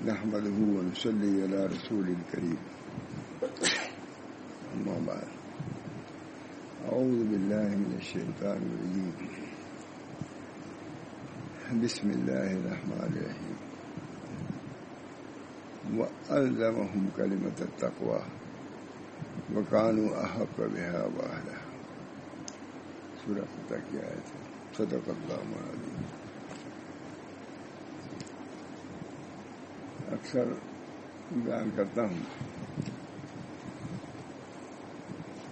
نحمده ونصلي على رسول الكريم أما بعد أعوذ بالله من الشيطان الرجيم بسم الله الرحمن الرحيم وألزمهم كلمة التقوى وكانوا أحق بها وأهلها سورة فتح کی آیت ہے. صدق اللہ العظیم. اکثر بیان کرتا ہوں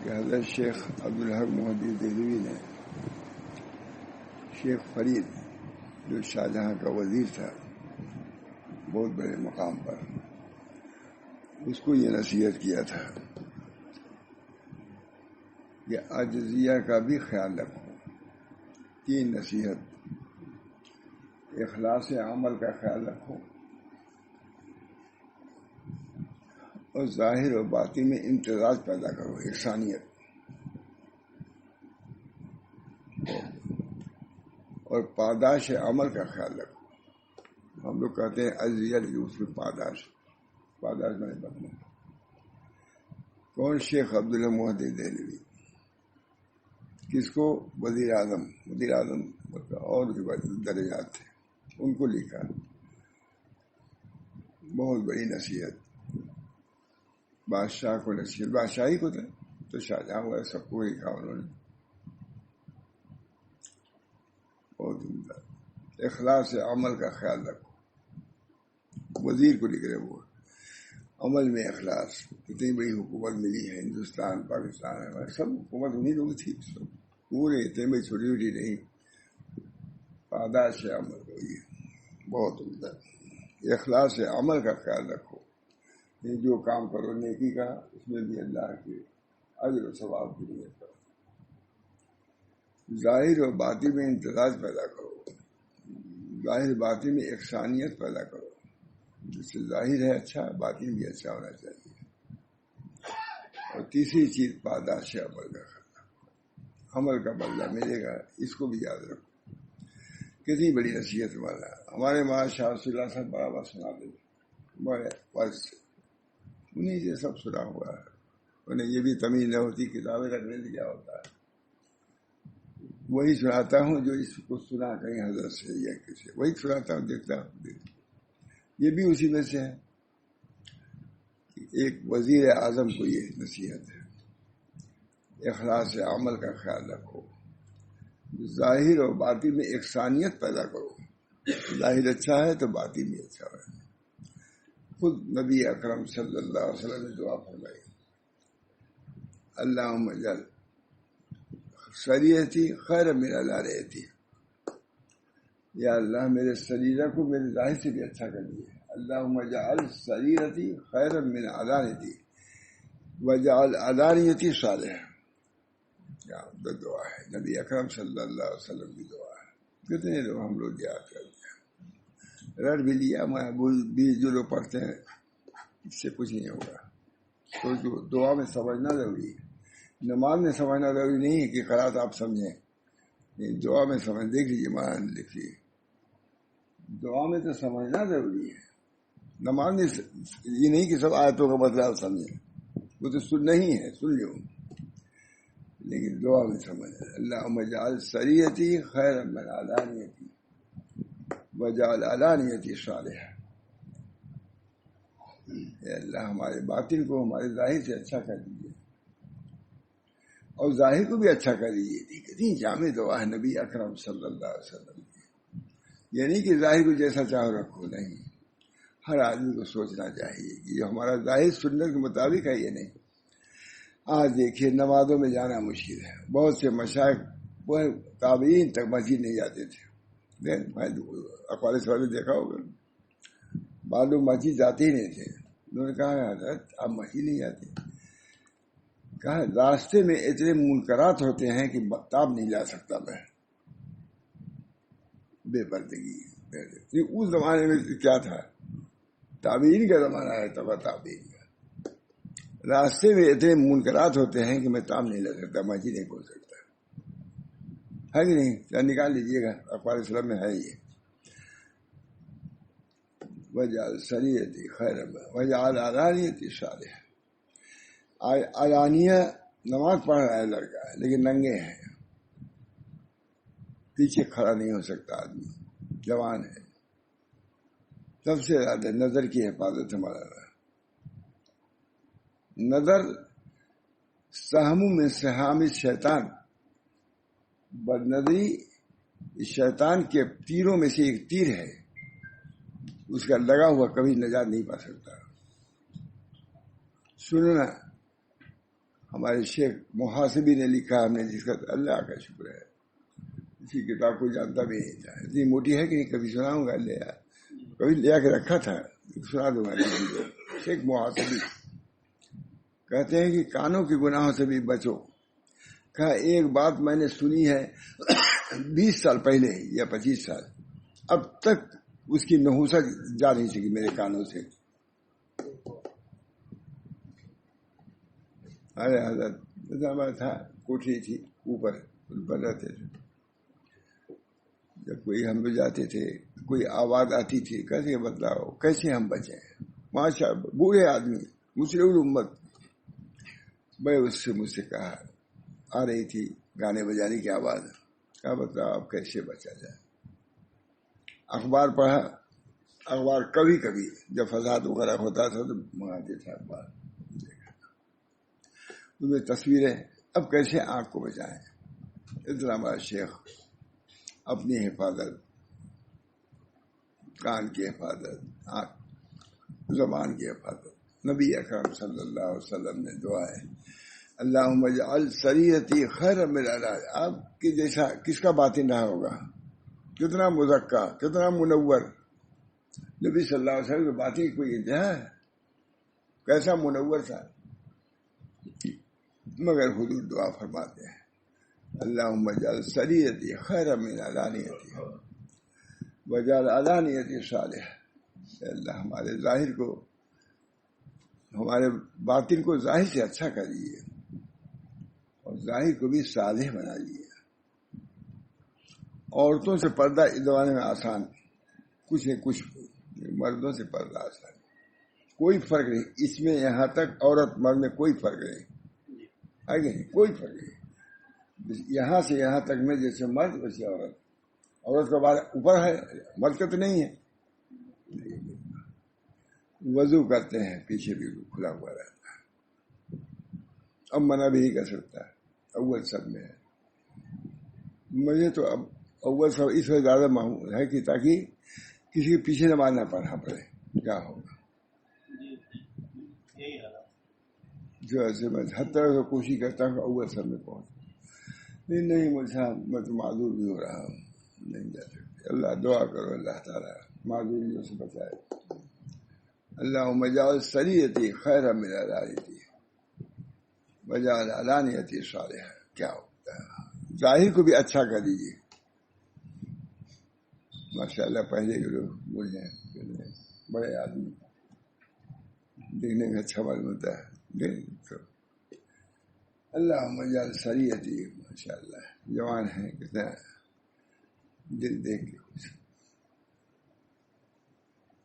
کہ حضرت شیخ عبدالحق محدث دہلوی نے شیخ فرید جو شاہجہاں کا وزیر تھا بہت بڑے مقام پر، اس کو یہ نصیحت کیا تھا کہ عاجزیہ کا بھی خیال رکھو. 3 نصیحت: اخلاص عمل کا خیال رکھو، اور ظاہر و باطن میں امتزاج پیدا کرو، یکسانیت، اور پاداش عمل کا خیال رکھو. ہم لوگ کہتے ہیں عزیت اس میں پاداش میں بدلنا. کون؟ شیخ عبداللہ محدث دہلوی. کس کو؟ وزیر اعظم اور درجات تھے، ان کو لکھا. بہت بڑی نصیحت. بادشاہ کو نصیحت، بادشاہی کو تھا تو شاہجہاں وغیرہ سب کو لکھا انہوں نے. بہت عمدہ. اخلاص عمل کا خیال رکھو. وزیر کو لکھ رہے وہ عمل میں اخلاص. اتنی بڑی حکومت ملی ہے، ہندوستان، پاکستان، سب حکومت انہیں لوگ تھی، سب پورے اتنے بڑی چھوٹی چھوٹی نہیں. پاداش عمل کو یہ بہت عمدہ. اخلاص عمل کا خیال رکھو. یہ جو کام کرو نیکی کا، اس میں بھی اللہ کے اجر و ثواب کی نیت کرو. ظاہر و باطن میں امتزاج پیدا کرو. ظاہر باطن میں یکسانیت پیدا کرو. جس سے ظاہر ہے اچھا، باطن بھی اچھا ہونا چاہیے. اور تیسری چیز پاداش عمل کا خیال رکھو. عمل کا بدلہ ملے گا، اس کو بھی یاد رکھو. کتنی بڑی نصیحت والا. ہمارے مہاراج شاہ رسول اللہ صاحب برابر سنا دے، بڑے وقت سے انہیں سے سب سنا ہوا ہے. انہیں یہ بھی تمیز نہ ہوتی کتابیں رکھنے سے کیا ہوتا ہے. وہی سناتا ہوں جو اس کو سنا کہیں حضرت سے یا کسی، وہی سناتا ہوں، دیکھتا ہوں. یہ بھی اسی میں سے ہے. ایک وزیر اعظم کو یہ نصیحت ہے. اخلاص عمل کا خیال رکھو. ظاہر اور باطن میں یکسانیت پیدا کرو. ظاہر اچھا ہے تو باطن بھی اچھا ہے. خود نبی اکرم صلی اللہ علیہ وسلم نے دعا فرمائی، اللہم اجعل سریرتی خیر من علانیتی. یا اللہ میرے سریرہ کو میرے ظاہر سے بھی اچھا کر دیے. اللہم اجعل سریرتی خیر من علانیتی وجعل علانیتی صالحہ. دعا ہے نبی اکرم صلی اللہ علیہ وسلم کی دعا ہے. کتنے لوگ ہم لوگ یاد کرتے ہیں، رٹ بھی لیا. میں بھی جو لوگ پڑھتے ہیں اس سے کچھ نہیں ہوگا. تو دعا میں سمجھنا ضروری ہے. نماز میں سمجھنا ضروری نہیں ہے کہ قرات آپ سمجھیں. دعا میں سمجھ. دیکھ لیجیے مان لکھیے، دعا میں تو سمجھنا ضروری ہے. نماز میں یہ نہیں کہ سب آیتوں کا مطلب سمجھیں، وہ تو سن نہیں ہے، سن لو، لیکن دعا میں سمجھ. اللہم اجعل سریرتی خیر من علانیتی وجعل علانیتی صالحہ. اے اللہ ہمارے باطن کو ہمارے ظاہر سے اچھا کر دیجیے، اور ظاہر کو بھی اچھا کر دیجیے. کتنی جامع دعا ہے نبی اکرم صلی اللہ علیہ وسلم کی. یہ نہیں کہ ظاہر کو جیسا چاہو رکھو، نہیں. ہر آدمی کو سوچنا چاہیے کہ یہ ہمارا ظاہر سنت کے مطابق ہے یہ نہیں. آج دیکھیے نمازوں میں جانا مشکل ہے. بہت سے مشائخ وہ تابعین تک مسجد نہیں جاتے تھے. اقوال سے دیکھا ہوگا، بعض لوگ مسجد جاتے ہی نہیں تھے. انہوں نے کہا حضرت آپ مسجد نہیں جاتے. کہا راستے میں اتنے منکرات ہوتے ہیں کہ تاب نہیں جا سکتا میں. بے پردگی. اس زمانے میں کیا تھا؟ تابعین کا زمانہ ہے، تابعین کا. راستے میں اتنے منکرات ہوتے ہیں کہ میں تاب نہیں لے سکتا، مسجد نہیں کھول سکتا. ہے کہ نہیں؟ نکال لیجیے گا، اخبار اسلام میں ہے یہ. وجعل سریتی خیر وجعل علانیتی صالح. علانیہ نماز پڑھ رہا ہے لڑکا ہے لیکن ننگے ہے، پیچھے کھڑا نہیں ہو سکتا آدمی، جوان ہے. سب سے زیادہ نظر کی حفاظت ہمارا رہا. نظر سہم میں سہام شیطان، بد نظری شیطان کے تیروں میں سے ایک تیر ہے، اس کا لگا ہوا کبھی نجات نہیں پا سکتا. سننا ہمارے شیخ محاسبی نے لکھا، ہم نے جس کا اللہ کا شکر ہے، اسی کتاب کو جانتا بھی نہیں تھا. اتنی موٹی ہے کہ نہیں، کبھی سناؤں گا، کبھی لے کے رکھا تھا، سنا دوں گا. شیخ محاسبی کہتے ہیں کہ کانوں کے گناہوں سے بھی بچو. کہا ایک بات میں نے سنی ہے 20 سال پہلے یا 25 سال، اب تک اس کی نحوست جا نہیں سکی میرے کانوں سے. ارے حضرت تھا، کوٹھی تھی اوپر رہتے تھے. جب کوئی ہم لوگ جاتے تھے، کوئی آواز آتی تھی، کیسے بتلاؤ کیسے ہم بچیں. ماشاء بوڑھے آدمی مسلم امت، میں اس سے مجھ سے کہا، آ رہی تھی گانے بجانے کی آواز، کہا بتلاؤ اب کیسے بچا جائے. اخبار پڑھا، اخبار کبھی کبھی جب فساد وغیرہ ہوتا تھا تو منگاتے تھے اخبار، ان میں تصویریں. اب کیسے آنکھ کو بچائیں. اتنا بڑا شیخ، اپنی حفاظت، کان کی حفاظت، زبان کی حفاظت. نبی اکرم صلی اللہ علیہ وسلم نے دعا ہے، اللہم اجعل سریتی خیر من العلاج. آپ کی جیسا کس کا باطن رہا ہوگا، کتنا مزکا، کتنا منور. نبی صلی اللہ علیہ وسلم کے باطن کی کوئی انتہا ہے، کیسا منور تھا. مگر حضور دعا فرماتے ہیں، اللہم اجعل سریتی خیر من علانیتی وجعل علانیتی صالح. اللہ ہمارے ظاہر کو، ہمارے باطن کو ظاہر سے اچھا کریے اور ظاہر کو بھی صالح بنائیے. عورتوں سے پردہ ادوانے میں آسان کچھ ہے، کچھ مردوں سے پردہ آسان، کوئی فرق نہیں اس میں. یہاں تک عورت مرد میں کوئی فرق نہیں، آگے کوئی فرق نہیں. یہاں سے یہاں تک میں جیسے مرد ویسے عورت. عورت کا بار اوپر ہے، مرد کا تو نہیں ہے. وضو کرتے ہیں پیچھے بھی کھلا ہوا رہتا ہے، اب منع بھی نہیں کر سکتا. اول سب میں ہے. مجھے تو اب اول سب اس وجہ زیادہ معمول ہے کہ تاکہ کسی کے پیچھے نماز نہ پڑھنا پڑے. کیا ہوگا جو ایسے میں ہر طرح سے کوشش کرتا ہوں اول سب میں پہنچ. نہیں مجھے میں تو معذور بھی ہو رہا ہوں، نہیں جا سکتے. اللہ دعا کرو اللہ تعالیٰ معذوریوں سے بچائے. اللہم اجعل سریتی خیر من علانیتی وجعل علانیتی صالح. کیا ہوتا ہے، ظاہر کو بھی اچھا کر دیجیے. ماشاء اللہ پہلے کے لوگ بولے بڑے آدمی دیکھنے میں اچھا معلوم ہوتا ہے. اللہم اجعل سریتی، ماشاء اللہ جوان ہے، کتنا دل دیکھ کے خوش.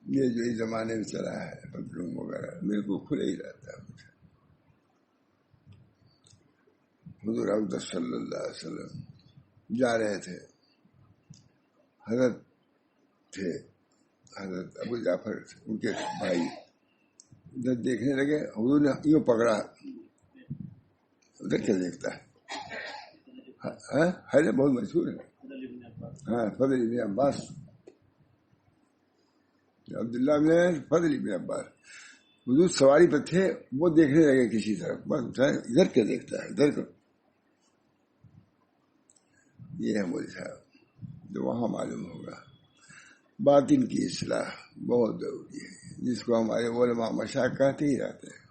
یہ جو اس زمانے میں چلا ہے پتلون وغیرہ بالکل کھلے ہی رہتا ہے. حضور اقدس صلی اللہ علیہ وسلم جا رہے تھے، حضرت تھے، حضرت ابو جعفر ان کے بھائی، ادھر دیکھنے لگے. حضور نے یوں پکڑا، ادھر کیا دیکھتا ہے، بہت مشہور ہے. ہاں فضل ابن عباس، عبداللہ بن فضل ابن عباس. حضور سواری پہ تھے، وہ دیکھنے لگے کسی طرف، بس ادھر کیا دیکھتا ہے، ادھر کو. یہ ہے مجھے صاحب جو وہاں معلوم ہوگا. باطن کی اصلاح بہت ضروری ہے، جس کو ہمارے علماء مشائخ کہتے ہی رہتے ہیں.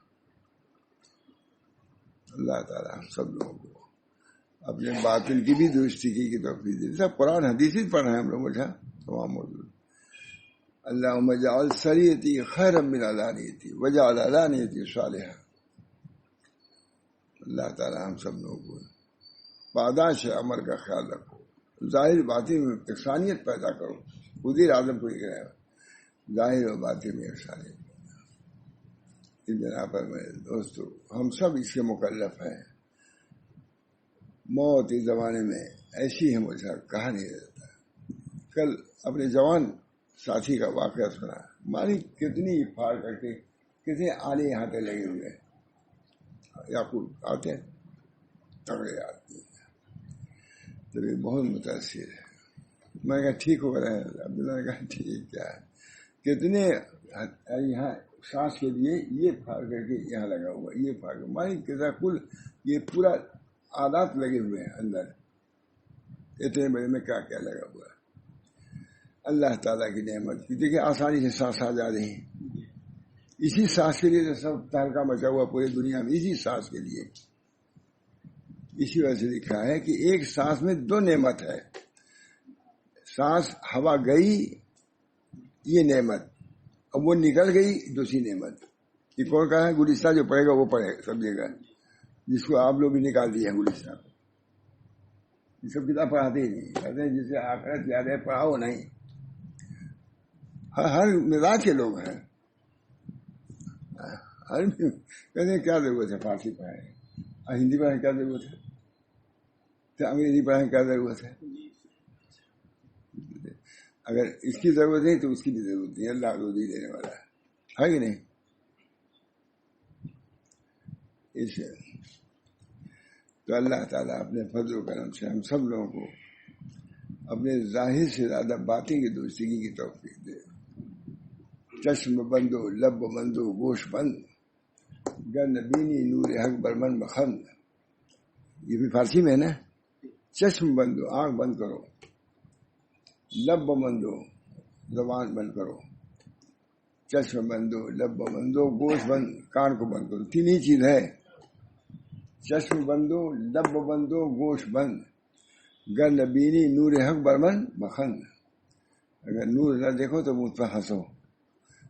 اللہ تعالیٰ ہم سب لوگوں کو اپنے باطن کی بھی درستی کی توفیق دے. سب قرآن حدیث ہی پڑھ رہے ہیں ہم لوگ، تمام موجود. اللہم اجعل سریتی خیر من علانیتی وجعل علانیتی صالحہ. اللہ تعالیٰ ہم سب لوگوں کو پاداش عمل کا خیال رکھو، ظاہر باطن میں یکسانیت پیدا کرو. خود ہی آدم کو یہ کہا ظاہر و باطن میں سارے. اس بنا پر میرے دوستو ہم سب اس کے مکلف ہیں. موت اس زمانے میں ایسی ہے مجھے کہا نہیں جاتا. کل اپنے جوان ساتھی کا واقعہ سنا. مالک کتنی پھاڑ کر کے کتنے آلے یہاں پہ لگے ہوئے ہیں. یعقوب آتے ہیں تگڑے آدمی. تو یہ بہت متاثر ہے. میں نے کہا ٹھیک ہو رہا ہے. عبداللہ نے کہا ٹھیک کیا ہے. کتنے یہاں سانس کے لیے یہ پھاڑ کر کے یہاں لگا ہوا, یہ پھاڑ کر مالک کیسا کل یہ پورا آلات لگے ہوئے ہیں اندر. اتنے بڑے میں کیا کیا لگا ہوا ہے. اللہ تعالیٰ کی نعمت کی. دیکھیے آسانی سے سانس آ جا رہی ہے. اسی سانس کے لیے سب تہلکا مچا ہوا پوری دنیا میں, اسی سانس کے لیے. اسی وجہ سے لکھا ہے کہ ایک سانس میں دو نعمت ہے. سانس ہوا گئی یہ نعمت, اب وہ نکل گئی دوسری نعمت. یہ کون کہا ہے؟ گلستہ جو پڑھے گا وہ پڑھے سمجھے گا, جس کو آپ لوگ بھی نکال دیے ہیں گلستہ. یہ سب کتاب پڑھاتے ہی نہیں. کہتے ہیں جسے آخرت یاد ہے پڑھاؤ نہیں. ہر مزاج کے لوگ ہیں. کہتے ہیں کیا ضرورت ہے فارسی پڑھائیں, ہندی پڑھائیں کیا ضرورت ہے, انگریزی پڑھائیں کیا ضرورت ہے. اگر اس کی ضرورت نہیں تو اس کی بھی ضرورت نہیں. اللہ روزی دینے والا ہے کہ نہیں. تو اللہ تعالیٰ اپنے فضل و کرم سے ہم سب لوگوں کو اپنے ظاہر سے زیادہ باطن کی دوستگی کی توفیق دے. چشم بندو لب بندو گوش بند گن بینی نور حق برمن بخند. یہ بھی فارسی میں ہے نا. چشم بندو آنکھ بند کرو, لب بندو زبان بند کرو, چشم بندو لب بندو گوش بند کان کو بند کرو. تین ہی چیز ہے. چشم بندو لب بندو گوش بند گر نبینی نور حق برمن بخند. اگر نور نہ دیکھو تو منہ پہ ہنسو.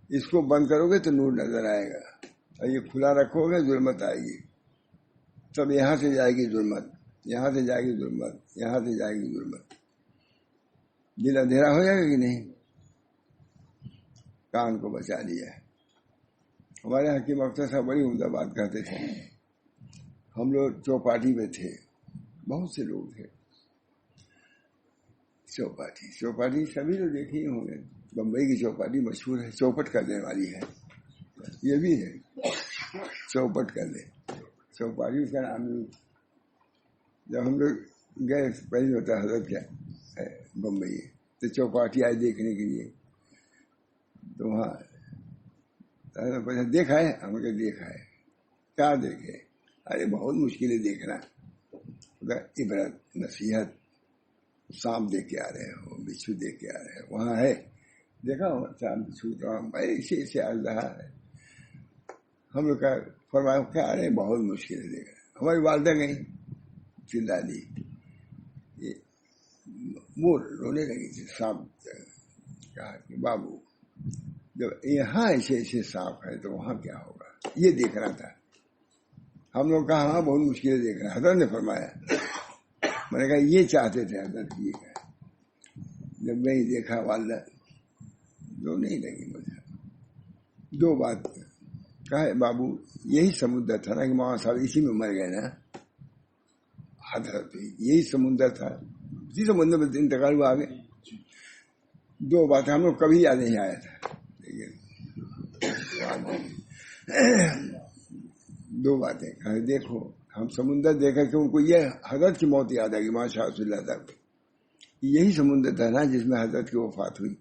اس کو بند کرو گے تو نور نظر آئے گا, اور یہ کھلا رکھو گے ظلمت آئے گی. تب یہاں سے جائے گی ظلمت, یہاں سے جائے گی ظلمت, یہاں سے جائے گی ظلمت. دل اندھیرا ہو جائے گا کہ نہیں. کان کو بچا لیا. ہمارے حکیم اختر صاحب بڑی عمدہ بات کہتے تھے. ہم لوگ چوپاٹی میں تھے, بہت سے لوگ تھے. چوپاٹی سبھی لوگ دیکھے ہی ہوں گے. بمبئی کی چوپاٹی مشہور ہے, چوپٹ کرنے والی ہے. یہ بھی ہے چوپٹ کر لے. چوپاٹی اس کا نام. جب ہم لوگ گئے پہلے ہوتا حضرت کیا بمبئی, تو چوپاٹی آئے دیکھنے کے لیے. تو وہاں دیکھا ہے, ہم نے دیکھا ہے. کیا دیکھے؟ ارے بہت مشکل ہے دیکھنا. عبرت نصیحت. سانپ دیکھ کے آ رہے ہو, بچھو دیکھ کے آ رہے ہو, وہاں ہے دیکھا ہو سانپ بچھو. ایسے آزدہا ہے. ہم لوگ کا فرمایا کیا ارے بہت مشکل ہے دیکھنا. ہماری والدہ گئی, چلا دی, مور رونے لگی تھی. سانپ کہا کہ بابو جب یہاں ایسے ایسے سانپ ہے تو وہاں کیا ہوگا, یہ دیکھنا تھا. ہم لوگ کہا ہاں بہت مشکل ہے دیکھنا. حضرت نے فرمایا, میں نے کہا یہ چاہتے تھے حضرت, یہ کہا. جب نہیں دیکھا والدہ جو نہیں لگی مجھے. دو بات کہا بابو یہی سمندر تھا نا کہ ماں صاحب اسی میں مر گئے نا. حضرت یہی سمندر تھا, اسی سمندر میں انتقال ہوا آگے. دو باتیں ہم لوگ کبھی یاد نہیں آیا تھا. دو باتیں کہا دیکھو ہم سمندر دیکھا کہ ان کو یہ حضرت کی موت یاد آ گئی. ماشاء اللہ تعالیٰ یہی سمندر تھا نا جس میں حضرت کی وفات ہوئی,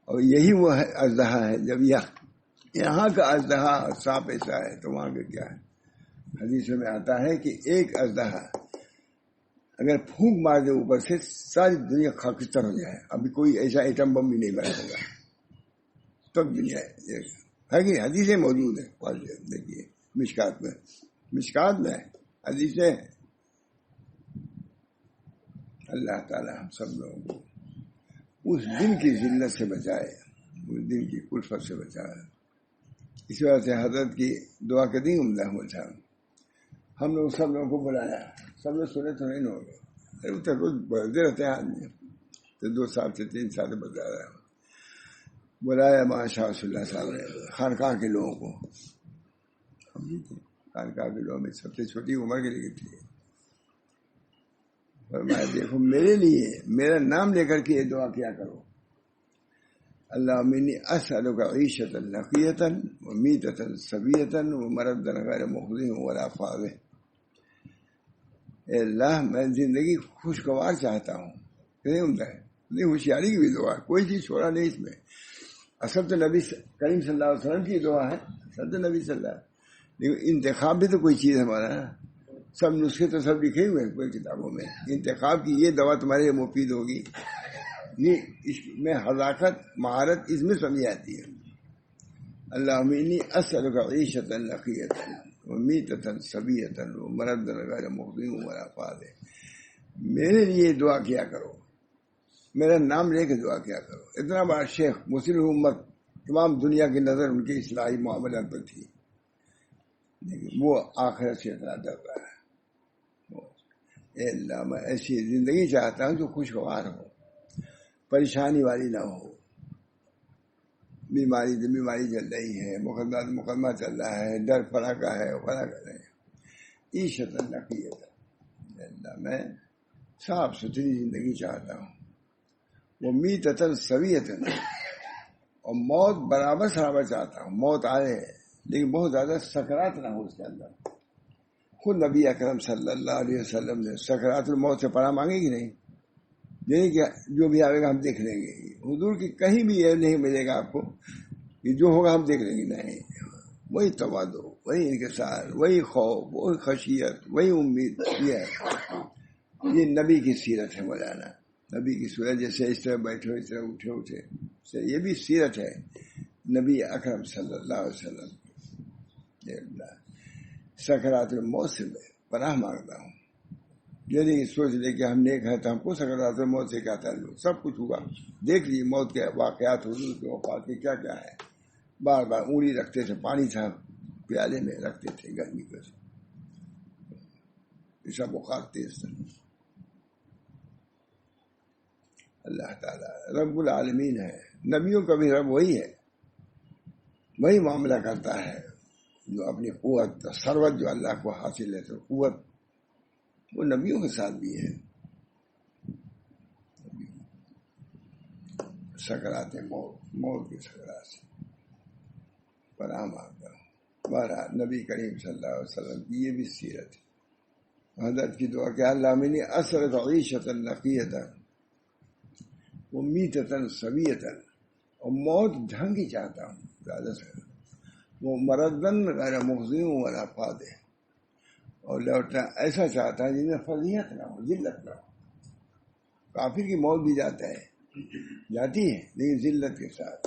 اور یہی وہ اژدہا ہے. جب یہاں کا اژدہا سانپ ایسا ہے تو وہاں کا کیا ہے. حدیثوں میں آتا ہے کہ ایک اژدہا اگر پھونک مار دے اوپر سے ساری دنیا خاکستر ہو جائے. ابھی کوئی ایسا ایٹم بم بھی نہیں بنا ہوگا تب دنیا ہے کہ حدیثیں موجود ہیں. دیکھیے مشکات میں حدیثیں. اللہ تعالیٰ ہم سب لوگوں کو اس دن کی ذلت سے بچائے, اس دن کی کلفت سے بچائے. اس وجہ سے حضرت کی دعا کے دن عمدہ صاحب ہم لوگ سب لوگوں کو بلایا. سب لوگ سنے تو نہیں ہوگے, روز بڑھتے رہتے ہیں آدمی. تو 2 سال سے 3 سال سے بتا رہا ہوں بلایا ماشاء اللہ صاحب نے خانقاہ کے لوگوں کو، ہم بھی تھے خانقاہ کے لوگوں میں سب سے چھوٹی عمر کے لیے تھے. فرمایا دیکھو میرے لیے میرا نام لے کر کے یہ دعا کیا کرو، اللہم انی اسألک عیشۃ نقیۃ ومیتۃ سویۃ ومردا غیر مخزی ولا فاضح. اے اللہ میں زندگی خوشگوار چاہتا ہوں. کتنی عمدہ ہے، کتنی ہوشیاری کی بھی دعا ہے، کوئی چیز چھوڑا نہیں اس میں. اصل تو نبی کریم صلی اللہ علیہ وسلم کی دعا ہے، اصل تو نبی صلی اللہ علیہ وسلم. لیکن انتخاب بھی تو کوئی چیز ہمارا ہے. سب نسخے تو سب لکھے ہوئے ہیں کوئی کتابوں میں، انتخاب کی یہ دوا تمہارے لیے مفید ہوگی، یہ اس میں حذاقت مہارت اس میں سمجھ آتی ہے. اللہم انی اسألک عیشۃ نقیۃ ومیتۃ سویۃ ومردا غیر مخزی ولا فاضح. میرے لیے دعا کیا کرو، میرا نام لے کے دعا کیا کرو. اتنا بڑا شیخ مسلم امت، تمام دنیا کی نظر ان کے اصلاحی معاملات پر تھی، لیکن وہ آخرت سے اتنا ڈر رہا ہے. اے اللہ میں ایسی زندگی چاہتا ہوں جو خوشگوار ہو، پریشانی والی نہ ہو. بیماری سے بیماری چل رہی ہے، مقدمہ چل رہا ہے، ڈر فلاں کا ہے فلاں کا ہے. عیشۃ نقیۃ، اللہ میں صاف ستھری زندگی چاہتا ہوں. وہ میتۃ سویۃ، اور موت برابر سرابر چاہتا ہوں. موت آئے لیکن بہت زیادہ سکرات نہ ہو اس کے اندر. خود نبی اکرم صلی اللہ علیہ وسلم نے سکرات الموت سے پناہ مانگی کہ نہیں؟ یعنی کہ جو بھی آئے گا ہم دیکھ لیں گے. حضور کی کہیں بھی یہ نہیں ملے گا آپ کو کہ جو ہوگا ہم دیکھ لیں گے، نہیں. وہی تواضع، وہی انکسار، وہی خوف، وہی خشیت، وہی امید. یہ نبی کی سیرت ہے مولانا، نبی کی سیرت. جیسے اس طرح بیٹھے اس طرح اٹھے یہ بھی سیرت ہے نبی اکرم صلی اللہ علیہ وسلم. سکرات الموت سے میں پناہ مانگتا ہوں. یعنی سوچ لے کہ ہم نیک ہیں تو ہم کو سکرات الموت سے کیا تعلق؟ سب کچھ ہوگا. دیکھ لیجیے موت کے واقعات، حضور کے وفات کے کیا کیا ہے. بار بار انگلی رکھتے تھے، پانی تھا پیالے میں رکھتے تھے، گرمی کو ایسا بخار تیز تھا. اللہ تعالیٰ رب العالمین ہے، نبیوں کا بھی رب وہی ہے، وہی معاملہ کرتا ہے. جو اپنی قوت ثروت جو اللہ کو حاصل ہے تو قوت وہ نبیوں کے ساتھ بھی ہے. سکرات موت کی سکرات سے پناہ مانگتا ہوں. بہرحال نبی کریم صلی اللہ علیہ وسلم کی یہ بھی سیرت ہے. حضرت کی دعا کہ اللہم انی اسألک عیشۃ نقیۃ ومیتۃ سویۃ، اور موت ڈھنگ کی چاہتا ہوں زیادہ سے، وہ مردن غیر مخزی ولا فاضح، اور لوٹنا ایسا چاہتا ہے جس میں فضیحت نہ ہو، ذلت نہ ہو. کافر کی موت بھی جاتی ہے لیکن ذلت کے ساتھ.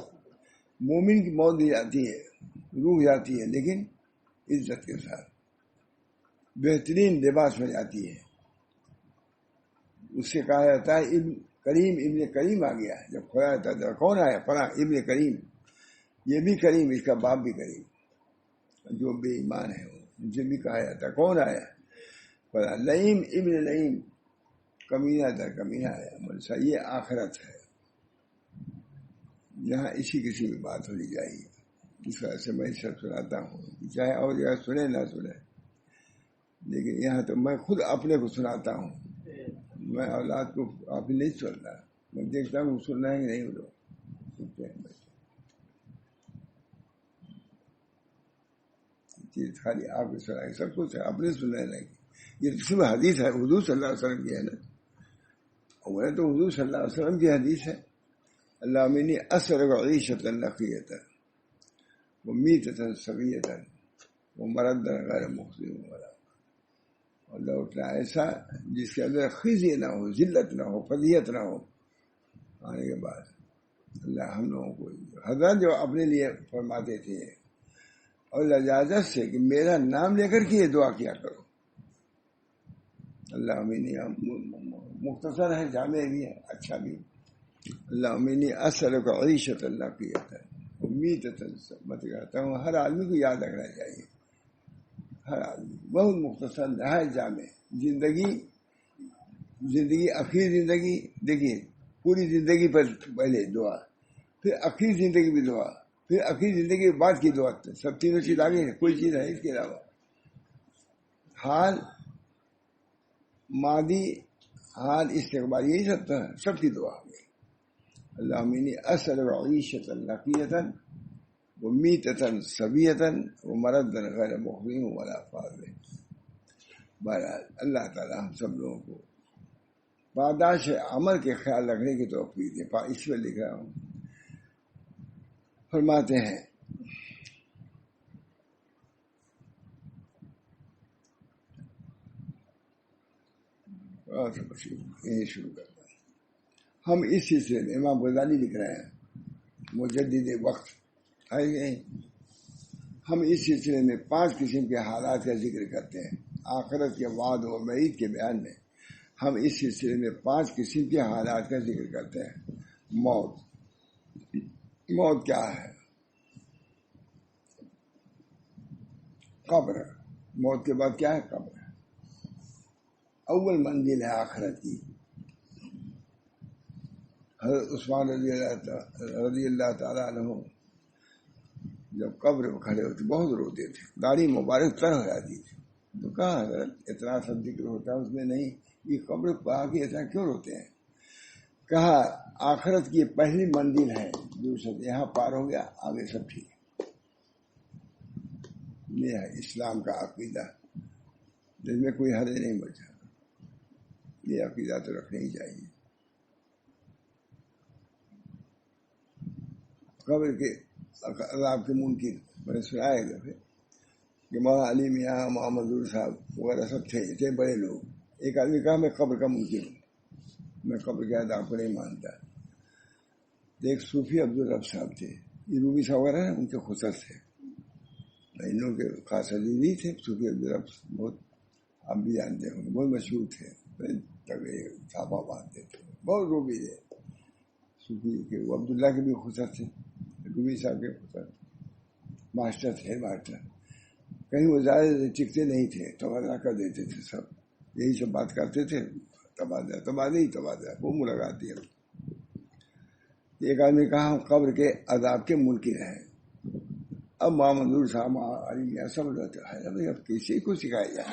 مومن کی موت بھی جاتی ہے، روح جاتی ہے لیکن عزت کے ساتھ، بہترین لباس میں جاتی ہے. اس سے کہا جاتا ہے ابن کریم آ گیا. جب کھویا جاتا ہے کون آیا؟ فلاں ابن کریم. یہ بھی کریم، اس کا باپ بھی کریم. جو بے ایمان ہے ان سے بھی کہا جاتا ہے کون آیا؟ فلاں لئیم ابن لئیم، کمینہ در کمینہ آیا. ملسا یہ آخرت ہے. یہاں اسی کسی میں بات ہونی چاہیے. اس وجہ سے میں سب سناتا ہوں، چاہے اور جگہ سنے نہ سنے، لیکن یہاں تو میں خود اپنے کو سناتا ہوں. میں اولاد کو آپ نہیں سنتا، میں دیکھتا ہوں سن رہے ہیں کہ نہیں. وہ لوگ سنتے ہیں چیز خالی آپ کو سنائے، سب کچھ ہے اپنے سننے لگے. یہ صرف حدیث ہے حضور صلی اللہ علیہ وسلم کی ہے نا. اور تو حضور صلی اللہ علیہ وسلم کی حدیث ہے. اللہم انی اسألک عیشۃ نقیۃ ومیتۃ سویۃ ومردا غیر مخزی ولا، اور لوٹنا ایسا جس کے اندر خزی نہ ہو، ذلت نہ ہو، فضیحت نہ ہو. آنے کے بعد اللہ ہم لوگوں کو حضرت جو اپنے لیے فرماتے تھے اور اجازت سے کہ میرا نام لے کر کے یہ دعا کیا کرو. اللہم انی، مختصر ہے، جامع بھی ہے، اچھا بھی. اللہم انی اسألک عیشۃ نقیۃ ومیتۃ، میں کہتا ہوں ہر آدمی کو یاد رکھنا چاہیے. ہر آدمی بہت مختصر ہے، جامع. زندگی اخیر زندگی دیکھیے، پوری زندگی پر پہلے دعا، پھر آخری زندگی بھی دعا، پھر آخری زندگی کے بعد کی دعا، سب تینوں چیز آگے ہے، کوئی چیز ہے اس کے علاوہ؟ حال، ماضی، حال، استقبال، یہی سب تو ہے، سب کی دعا ہوگی. اللہم انی اسألک عیشۃ نقیۃ ومیتۃ سویۃ ومرض غیر مخزن ولا فاضل. بہرحال اللہ تعالیٰ ہم سب لوگوں کو پاداش عمل کے خیال رکھنے کی توفیق دے. اس پر لکھ رہا ہوں. فرماتے ہیں یہی شروع کرتا ہوں. ہم اس سلسلے میں امام غزالی لکھ رہے ہیں، مجدد وقت ہے. ہم اس سلسلے میں 5 قسم کے حالات کا ذکر کرتے ہیں. آخرت کے وعد و وعید کے بیان میں ہم اس سلسلے میں 5 قسم کے حالات کا ذکر کرتے ہیں. موت. موت کیا ہے؟ قبر. موت کے بعد کیا ہے؟ قبر. اول منزل ہے آخرت کی. حضرت عثمان رضی اللہ تعالیٰ عنہ جب قبر میں کھڑے ہوتے بہت روتے تھے، داڑھی مبارک تر ہو جاتی تھی. تو کہا حضرت اتنا سب ذکر ہوتا ہے اس میں نہیں، یہ قبر پا کے اتنا کیوں روتے ہیں؟ کہا آخرت کی پہلی منزل ہے، دوسرا یہاں پار ہو گیا، آگے سب ٹھیک ہے. یہ ہے اسلام کا عقیدہ، جس میں کوئی حد نہیں بچا. یہ عقیدہ تو رکھنا ہی چاہیے. قبر کے عذاب کے منکر میں نے سنا ہے کہ مولانا علی میاں، محمد نور صاحب وغیرہ سب تھے بڑے لوگ. ایک آدمی کہا میں قبر کا منکر ہوں، میں قبر کے عذاب کو نہیں مانتا. ایک صوفی عبدالرب صاحب تھے، یہ رومی صاحب وغیرہ ان کے خصوص تھے، انہوں کے خاص عزیزی تھے. صوفی عبدالرب بہت، آپ بھی جانتے ہوں، بہت مشہور تھے، چھاپا باندھتے تھے، بہت روبی تھے. صوفی کے وہ عبداللہ کے بھی خصوص تھے، رومی صاحب کے خصوص. ماسٹر تھے، ماسٹر. کہیں وہ زیادہ ٹکتے نہیں تھے، تبادلہ کر دیتے تھے. سب یہی سب بات کرتے تھے، تبادلہ وہ ملاقات ہے. ایک آدمی کہا ہم قبر کے عذاب کے منکر ہیں. اب محمد نور صاحب علی میاں سب رہتے ہیں، اب کسی کو سکھایا جائے.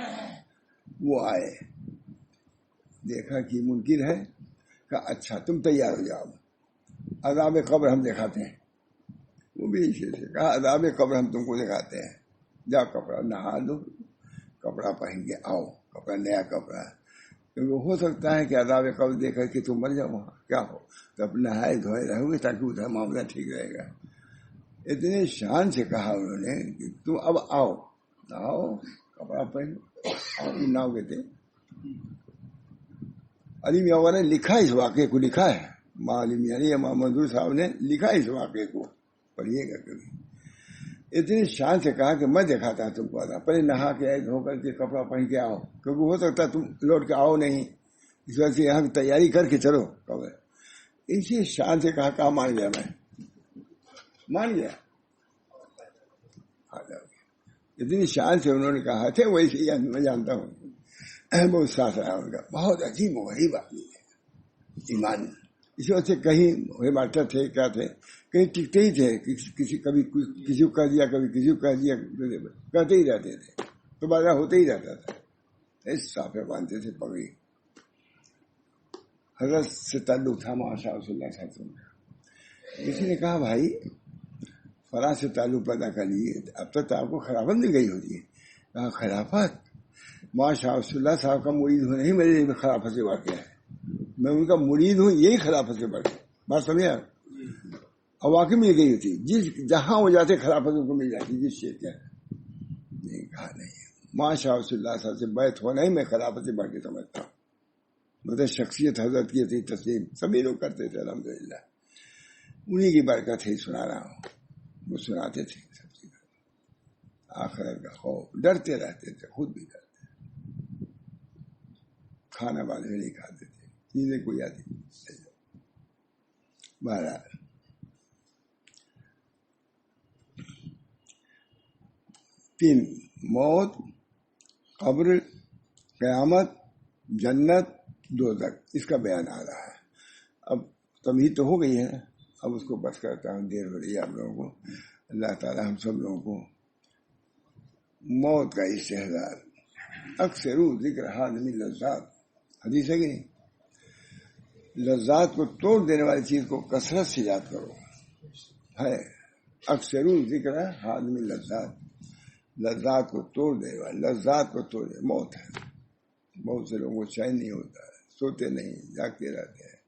وہ آئے، دیکھا کہ منکر ہے، کہا اچھا تم تیار ہو جاؤ، عذاب قبر ہم دکھاتے ہیں. وہ بھی اسے سے کہا عذاب قبر ہم تم کو دکھاتے ہیں، جاؤ کپڑا نہا دو، کپڑا پہن کے آؤ، کپڑا نیا کپڑا. کیونکہ ہو سکتا ہے کہ عذاب قبر دیکھ کر کے تم مر جاؤ، وہاں کیا ہو، تو اب نہائے دھوئے رہو گے تاکہ ادھر معاملہ ٹھیک رہے گا. اتنے شان سے کہا انہوں نے کہ تم اب آؤ، کپڑا پہنو. ناؤ کے تھے علی میاں نے لکھا، اس واقعے کو لکھا ہے. علی میاں یا محمد نور صاحب نے لکھا اس واقعے کو، پڑھیے گا کبھی. اتنی شان سے کہا کہ میں دکھاتا ہوں تم کو، پہلے نہا کے آئے، دھو کر کے کپڑا پہن کے آؤ، کیونکہ ہو سکتا ہے تم لوٹ کے آؤ نہیں، اس وجہ سے یہاں کی تیاری کر کے چلو قبر. اسی شان سے کہا مان گیا، میں مان گیا. اتنی شان سے انہوں نے کہا تھے، ویسے ہی میں جانتا ہوں بہت ساتھ رہا ان کا. بہت عجیب و غریب آدمی ہے ایمان. اس وجہ سے کہیں ماسٹر تھے، کیا تھے، کہیں ٹکتے ہی تھے. کبھی کسی کو کہہ دیا، کبھی کسی کو کہہ دیا، کہتے ہی رہتے تھے، تو بازار ہوتے ہی رہتا تھا. اس صافے باندھتے تھے پگڑی. حضرت سے تعلق تھا ماشاء اللہ صلی اللہ علیہ وسلم کا. کسی نے کہا بھائی فلاں سے تعلق پیدا کر لیے، اب تک آپ کو خلافت مل گئی ہوتی ہے. کہا خلافت؟ ماشاء اللہ صاحب کا مرید ہوں نہیں، میرے لیے خلافت سے واقع ہے. میں ان کا مرید ہوں، یہی خلافت سے بڑھ. بات سمجھے آپ؟ اور واقعی مل گئی ہوتی، جہاں وہ جاتے خلافت ان کو مل جاتی، جس سے کیا نہیں. کہا نہیں، ماشاء اللہ صاحب سے بیعت ہونا ہی میں خلافت سے بڑھ کے سمجھتا ہوں. مطلب شخصیت حضرت کی تھی، تسلیم سبھی لوگ کرتے تھے الحمدللہ. انہیں کی برکت ہے سنا رہا ہوں. وہ سناتے تھے سب چیز، آخرت کا خوف، ڈرتے رہتے تھے، خود بھی ڈرتے. کھانا والے نہیں کھاتے تھے، چیزیں کوئی آتی. بہرحال تین: موت، قبر، قیامت، جنت، دوزخ، اس کا بیان آ رہا ہے. اب تمہید تو ہو گئی ہے، اب اس کو بس کرتا ہوں، دیر ہو رہی ہے آپ لوگوں کو. اللہ تعالیٰ ہم سب لوگوں کو موت کا استحضار، اکثر ذکر حاضم لذات، حدیث ہے کہ نہیں، لذات کو توڑ دینے والی چیز کو کثرت سے یاد کرو. ہے اکثر ذکر حاضم لذات، لذات کو توڑ دینے والی، لذات کو توڑ دے موت ہے. بہت سے لوگوں کو چین نہیں ہوتا ہے، سوتے نہیں، جاگتے رہتے ہیں.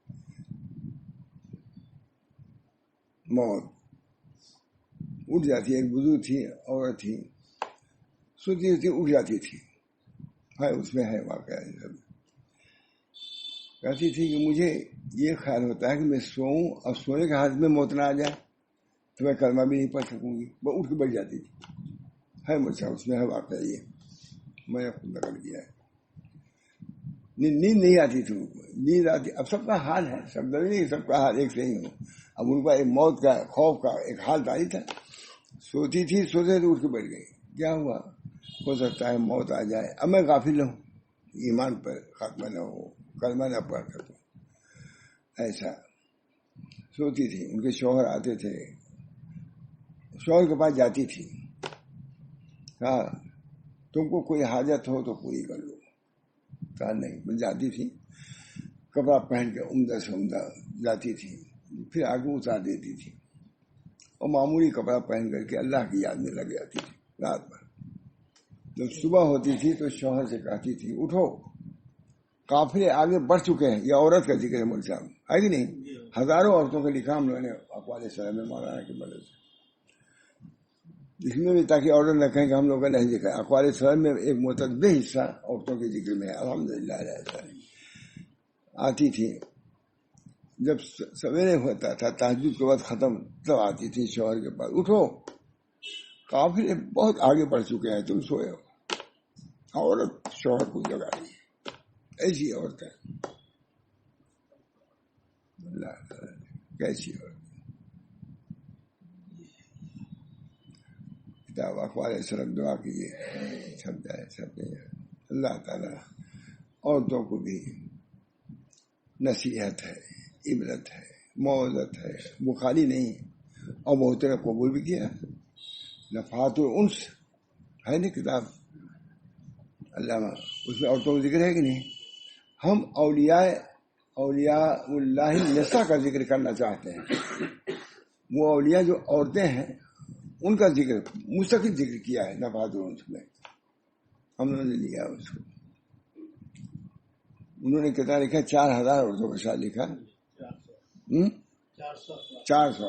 موت اٹھ جاتی ہے. ایک بزرگ تھی، عورت تھی، سوتی تھی اٹھ جاتی تھی. ہے اس میں ہے واقعہ. کہتی تھی کہ مجھے یہ خیال ہوتا ہے کہ میں سوؤں اور سونے کے حالت میں موت نہ آ جائے تو میں کلمہ بھی نہیں پڑھ سکوں گی. وہ اٹھ کے بیٹھ جاتی تھی. ہے مجھے اس میں ہے واقعہ، یہ میں نے خود نقل کیا ہے. نیند نہیں آتی تھی، نیند آتی. اب سب کا حال ہے، سب نہیں، سب کا حال ایک صحیح ہو. اب ان کا ایک موت کا خوف کا ایک حال تاری تھا. سوتی تھی، سوتے تو اٹھ کے بیٹھ گئی. کیا ہوا؟ ہو سکتا ہے موت آ جائے، اب میں غافل ہوں، ایمان پر خاتمہ نہ ہو، کلمہ نہ پڑھ سکوں. ایسا سوتی تھی. ان کے شوہر آتے تھے، شوہر کے پاس جاتی تھی. ہاں تم کو کوئی حاجت ہو تو پوری کر لو. کہا نہیں. میں جاتی تھی، کپڑا پہن کے عمدہ سے عمدہ جاتی تھی، پھر آگے اتار دیتی تھی اور معمولی کپڑا پہن کر کے اللہ کی یاد میں لگ جاتی تھی رات بھر. جب صبح ہوتی تھی تو شوہر سے کہتی تھی اٹھو، قافلے آگے بڑھ چکے ہیں. یہ عورت کا ذکر ہے مول صاحب، ہے کہ نہیں؟ ہزاروں عورتوں کا لکھا ہم لوگوں نے اقوال صحیح میں مولانا کی مدد سے، اس میں بھی تاکہ عورت نہ کہیں کہ ہم لوگوں نے نہیں لکھا. اقوال صحیح میں ایک متعدد حصہ عورتوں کے ذکر میں ہے. الحمدللہ آتی تھی. جب سویرے ہوتا تھا تہجد کے بعد ختم، تب آتی تھی شوہر کے پاس. اٹھو، قافلے بہت آگے بڑھ چکے ہیں، تم سوئے ہو. عورت شوہر کو جگا رہی ہے. ایسی عورت ہے، اللہ کیسی عورت. کتاب اقوال صرف دعا کیجیے سب جائے سب جائے. اللہ تعالیٰ عورتوں کو بھی نصیحت ہے، عبرت ہے، موعظت ہے، بخاری نہیں اور بہت نے قبول بھی کیا. نفحات الانس ہے نا کتاب علامہ، اس میں عورتوں کا ذکر ہے کہ نہیں. ہم اولیاء اللہ نساء کا ذکر کرنا چاہتے ہیں. وہ اولیاء جو عورتیں ہیں ان کا ذکر مستقل ذکر کیا ہے نفحات الانس میں. ہم لوگوں نے لیا اس کو. انہوں نے کتنا لکھا؟ 4000 عورتوں کے ساتھ لکھا. 400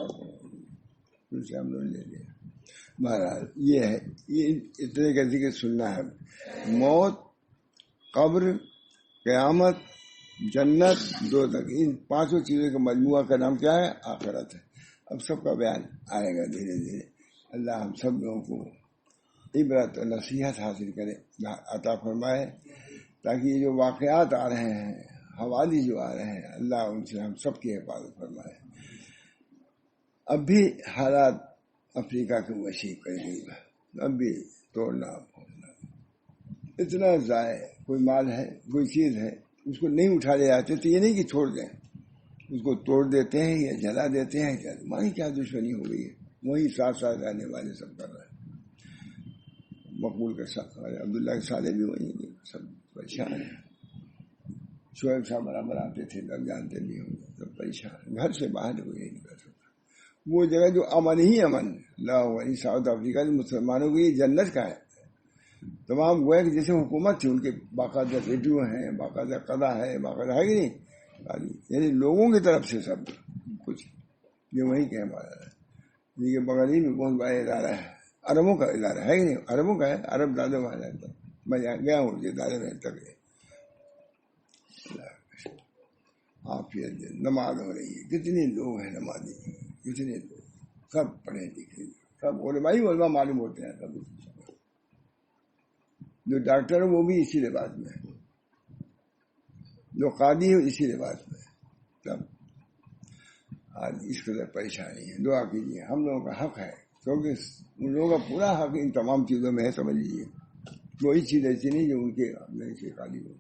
سے ہم لوگوں نے لے لیا. بہرحال یہ ہے، یہ اتنے کا ذکر سننا ہے. موت، قبر، قیامت، جنت، دوزخ، ان 5 چیزوں کے مجموعہ کا نام کیا ہے؟ آخرت ہے. اب سب کا بیان آئے گا دھیرے دھیرے. اللہ ہم سب لوگوں کو عبرت اور نصیحت حاصل کرے، عطا فرمائے، تاکہ یہ جو واقعات آ رہے ہیں، حوادث جو آ رہے ہیں، اللہ ان سے ہم سب کی حفاظت فرمائے. اب بھی حالات افریقہ کے وسیع کر گئی، اب بھی توڑنا پھوڑنا اتنا ضائع. کوئی مال ہے، کوئی چیز ہے، اس کو نہیں اٹھا لے جاتے تو یہ نہیں کہ چھوڑ دیں، اس کو توڑ دیتے ہیں یا جلا دیتے ہیں. مانی کیا دشمنی ہو گئی ہے. وہی ساتھ ساتھ رہنے والے سب کر رہے ہیں. مقبول کے ساتھ عبداللہ کے سالے بھی وہی سب پریشان ہیں. شعیب صاحب برابر آتے تھے، لگ جانتے بھی ہوں گے، سب پریشان. گھر سے باہر کوئی نہیں نکل سکتا. وہ جگہ جو امن ہی امن، ساؤتھ افریقہ کے مسلمانوں کی جنت کا ہے. تمام گویا کہ جیسے حکومت تھی، ان کے باقاعدہ ریڈیو ہیں، باقاعدہ قضا ہے، باقاعدہ ہے کہ نہیں، یعنی لوگوں کی طرف سے سب کچھ. یہ وہی کہ ہمارا یہ بغلی میں بہت بڑا ادارہ ہے، عربوں کا ادارہ ہے کہ نہیں، عربوں کا ہے. عرب دادا وہاں رہتا، میں گیا ہوں یہ ادارے میں تک. آپ نماز ہو رہی ہے، کتنے لوگ ہیں نمازی، کتنے لوگ، سب پڑھے لکھے، سب علماء معلوم ہوتے ہیں. سب جو ڈاکٹر ہے وہ بھی اسی لباس میں ہے، جو قاضی ہے اسی لباس میں. سب آج اس قدر پریشانی ہے. دعا کیجیے. ہم لوگوں کا حق ہے، کیونکہ ان لوگوں کا پورا حق ان تمام چیزوں میں ہے. سمجھ لیجیے کوئی چیز ایسی نہیں جو ان کے اپنے سے خالی ہو.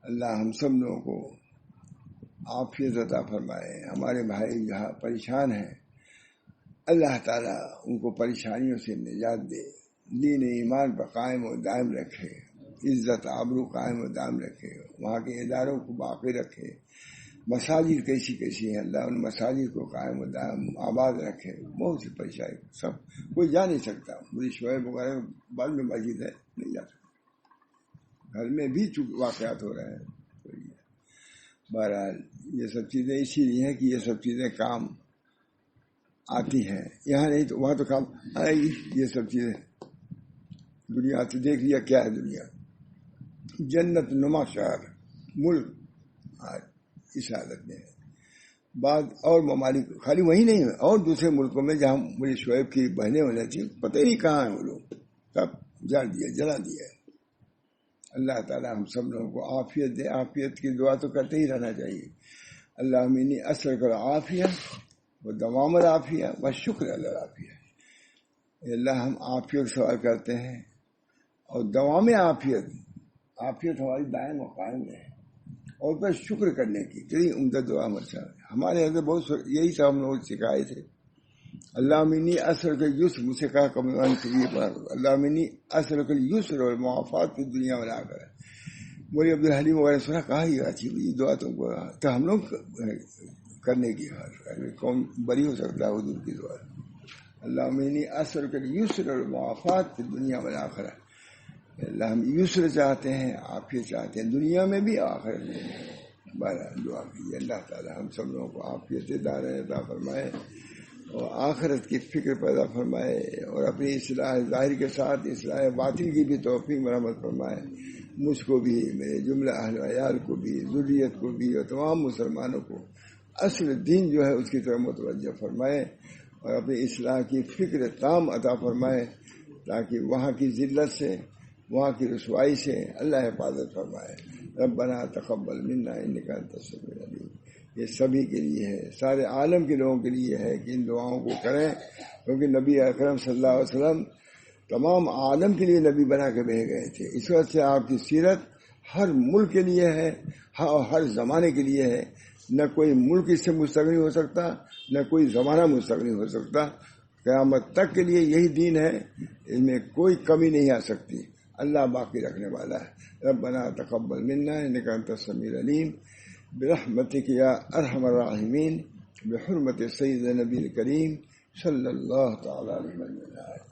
اللہ ہم سب لوگوں کو عافیت عطا فرمائے. ہمارے بھائی جہاں پریشان ہیں اللہ تعالیٰ ان کو پریشانیوں سے نجات دے، دین ایمان پر قائم و دائم رکھے، عزت آبرو قائم و دائم رکھے، وہاں کے اداروں کو باقی رکھے. مساجد کیسی کیسی ہیں اللہ ان مساجد کو قائم و دائم آباد رکھے. بہت سی پریشانی سب کوئی جا نہیں سکتا. مجھے شعیب وغیرہ بعد میں مسجد ہے نہیں جا سکتا، گھر میں بھی واقعات ہو رہے ہیں. بہرحال یہ سب چیزیں اسی لیے ہیں کہ یہ سب چیزیں کام آتی ہیں. یہاں نہیں تو وہاں تو کام آئے گی. یہ سب چیزیں دنیا تو دیکھ لیا کیا ہے دنیا، جنت نما شہر ملک آج اس حالت میں ہے. بعد اور ممالک خالی وہی نہیں ہے، اور دوسرے ملکوں میں جہاں مجھے شعیب کی بہنیں ہونا چاہیے پتہ ہی نہیں کہاں ہیں وہ لوگ، سب جلا دیا. اللہ تعالیٰ ہم سب لوگوں کو عافیت دے. عافیت کی دعا تو کرتے ہی رہنا چاہیے. اللہ منی اثر کر عافیہ و دوام العافیہ و شکر العافیہ. اللہ ہم عافیت سوال کرتے ہیں اور دوام عافیت ہماری دائم و قائم ہے، اور پھر شکر کرنے کی کتنی عمدہ دعا ہمارے یہاں بہت یہی سب ہم لوگ سکھائے تھے. اللہ منی اثر کا یسر، مجھ سے کہا کمزان کے لیے اللہ منی اثر کا یسر اور معافات کی دنیا بنا کر. موری عبدالحلیم وغیرہ سنا کہا ہی اچھی یہ دعا تم کو تو ہم لوگ کرنے کی کون بری ہو سکتا ہے حضور کی دعا. اللہ منی اثر کا یسر اور معافات کی دنیا بنا کر. اللہ ہم یسر چاہتے ہیں، عافیت چاہتے ہیں دنیا میں بھی آخرت میں بھی. بہرحال دعا کیجیے اللہ تعالیٰ ہم سب لوگوں کو عافیت دار عطا فرمائے اور آخرت کی فکر پیدا فرمائے، اور اپنی اصلاح ظاہر کے ساتھ اصلاح باطن کی بھی توفیق مرحمت فرمائے. مجھ کو بھی، میرے جملہ اہل و عیال کو بھی، ذریت کو بھی، اور تمام مسلمانوں کو اصل دین جو ہے اس کی طرف متوجہ فرمائے، اور اپنی اصلاح کی فکر تام عطا فرمائے، تاکہ وہاں کی ذلت سے، وہاں کی رسوائی سے اللہ حفاظت فرمائے. ربنا تقبل منا انک انت السمیع العلیم. یہ سبھی کے لیے ہے، سارے عالم کے لوگوں کے لیے ہے کہ ان دعاؤں کو کریں، کیونکہ نبی اکرم صلی اللہ علیہ وسلم تمام عالم کے لیے نبی بنا کے بھیجے گئے تھے. اس وقت سے آپ کی سیرت ہر ملک کے لیے ہے، ہر زمانے کے لیے ہے. نہ کوئی ملک اس سے مستغنی ہو سکتا، نہ کوئی زمانہ مستغنی ہو سکتا. قیامت تک کے لیے یہی دین ہے، اس میں کوئی کمی نہیں آ سکتی. اللہ باقی رکھنے والا ہے. ربنا تقبل منا انک انت السمیع العلیم برحمتک یا ارحم الراحمین بحرمت سید نبی کریم صلی اللہ تعالی علیہ وسلم.